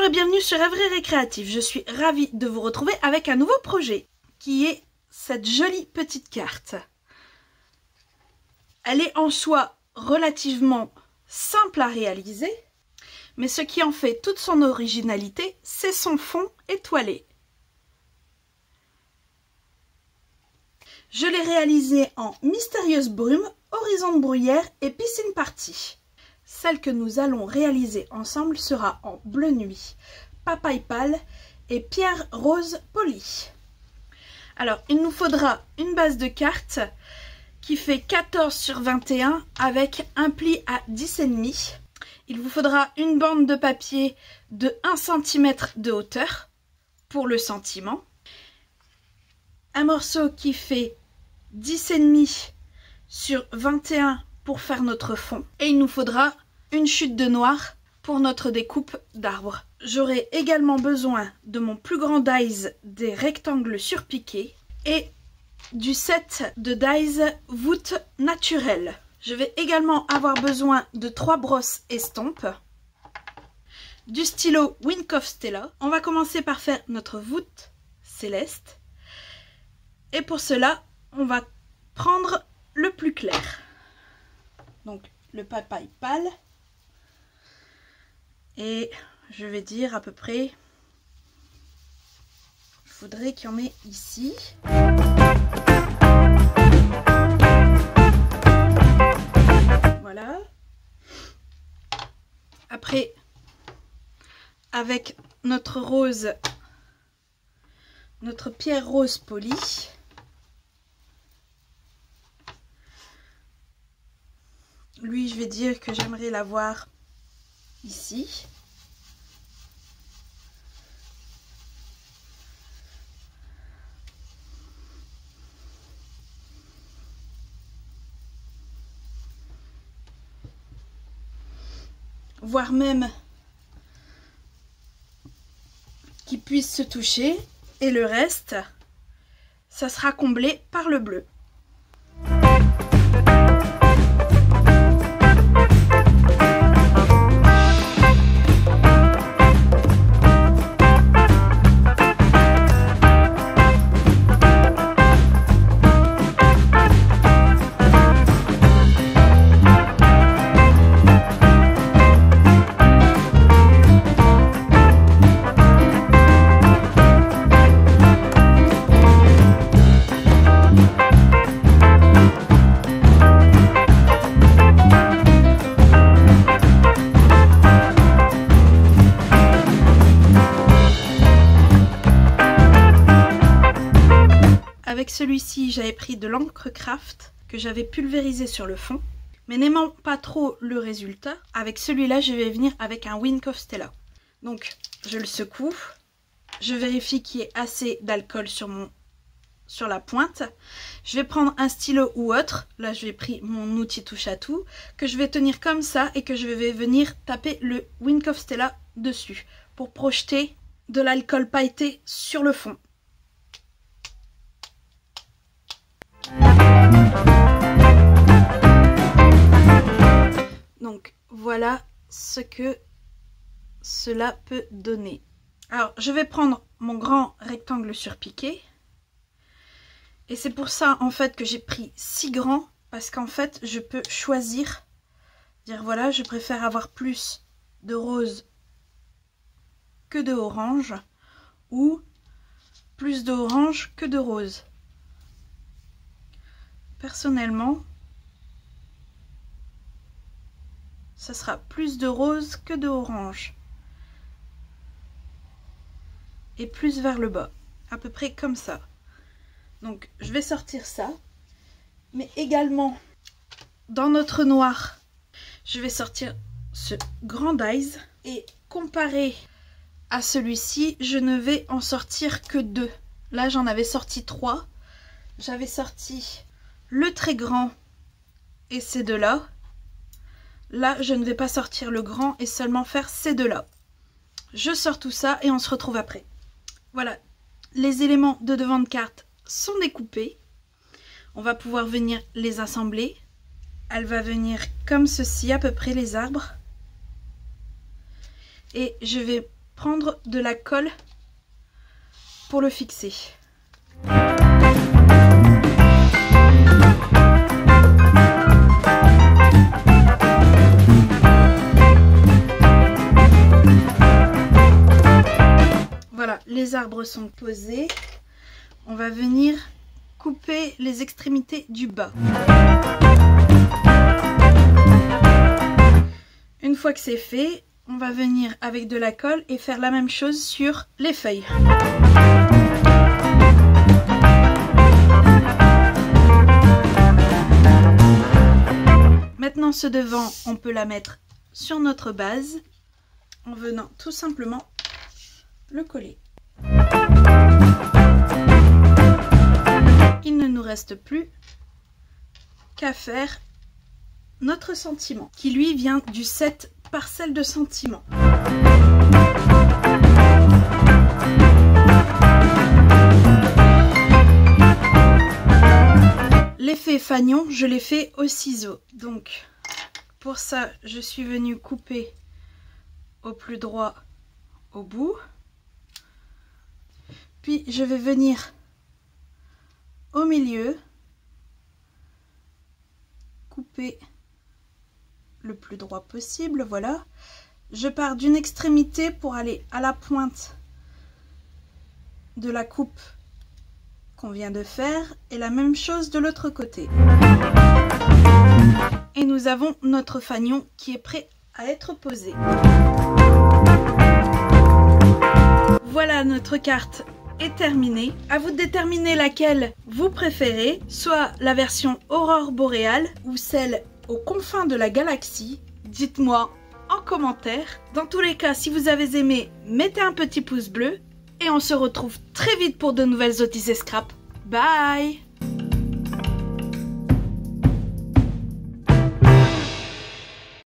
et bienvenue sur Rêverie Récréative. Je suis ravie de vous retrouver avec un nouveau projet qui est cette jolie petite carte. Elle est en soi relativement simple à réaliser, mais ce qui en fait toute son originalité, c'est son fond étoilé. Je l'ai réalisée en mystérieuse brume, horizon de bruyère et piscine partie. Celle que nous allons réaliser ensemble sera en bleu nuit, papaye pâle et pierre rose polie. Alors, il nous faudra une base de carte qui fait 14 sur 21 avec un pli à 10,5. Il vous faudra une bande de papier de 1 cm de hauteur pour le sentiment. Un morceau qui fait 10,5 sur 21 pour faire notre fond. Et il nous faudra une chute de noir pour notre découpe d'arbre. J'aurai également besoin de mon plus grand dies des rectangles surpiqués et du set de dies voûte naturelle. Je vais également avoir besoin de 3 brosses estompes, du stylo Wink of Stella. On va commencer par faire notre voûte céleste. Et pour cela, on va prendre le plus clair. Donc le papaye pâle. Et je vais dire à peu près, je voudrais qu'il y en ait ici. Voilà. Après, avec notre rose, notre pierre rose polie. Lui, je vais dire que j'aimerais l'avoir ici. Voire même qu'il puisse se toucher. Et le reste, ça sera comblé par le bleu. Avec celui-ci, j'avais pris de l'encre craft que j'avais pulvérisé sur le fond. Mais n'aimant pas trop le résultat, avec celui-là, je vais venir avec un Wink of Stella. Donc, je le secoue. Je vérifie qu'il y ait assez d'alcool sur la pointe. Je vais prendre un stylo ou autre. Là, je vais prendre mon outil touche à tout. Que je vais tenir comme ça et que je vais venir taper le Wink of Stella dessus. Pour projeter de l'alcool pailleté sur le fond. Donc voilà ce que cela peut donner. Alors je vais prendre mon grand rectangle surpiqué. Et c'est pour ça en fait que j'ai pris si grand. Parce qu'en fait je peux choisir. Dire voilà, je préfère avoir plus de rose que de orange. Ou plus de orange que de rose. Personnellement, ça sera plus de rose que de orange. Et plus vers le bas, à peu près comme ça. Donc je vais sortir ça. Mais également, dans notre noir, je vais sortir ce grand dies. Et comparé à celui-ci, je ne vais en sortir que 2. Là, j'en avais sorti 3. J'avais sorti le très grand et ces deux-là. Là, je ne vais pas sortir le grand et seulement faire ces deux-là. Je sors tout ça et on se retrouve après. Voilà, les éléments de devant de carte sont découpés. On va pouvoir venir les assembler. Elle va venir comme ceci à peu près les arbres. Et je vais prendre de la colle pour le fixer. Voilà, les arbres sont posés. On va venir couper les extrémités du bas. Une fois que c'est fait, on va venir avec de la colle et faire la même chose sur les feuilles. Maintenant, ce devant, on peut la mettre sur notre base en venant tout simplement le coller. Il ne nous reste plus qu'à faire notre sentiment, qui lui vient du set parcelle de sentiment. L'effet fanion, je l'ai fait au ciseau. Donc, pour ça, je suis venue couper au plus droit au bout. Puis, je vais venir au milieu, couper le plus droit possible, voilà. Je pars d'une extrémité pour aller à la pointe de la coupe qu'on vient de faire et la même chose de l'autre côté. Et nous avons notre fanion qui est prêt à être posé. Voilà, notre carte est terminée. À vous de déterminer laquelle vous préférez, soit la version aurore boréale ou celle aux confins de la galaxie. Dites-moi en commentaire. Dans tous les cas, si vous avez aimé, mettez un petit pouce bleu et on se retrouve très vite pour de nouvelles Otis et Scrap. Bye!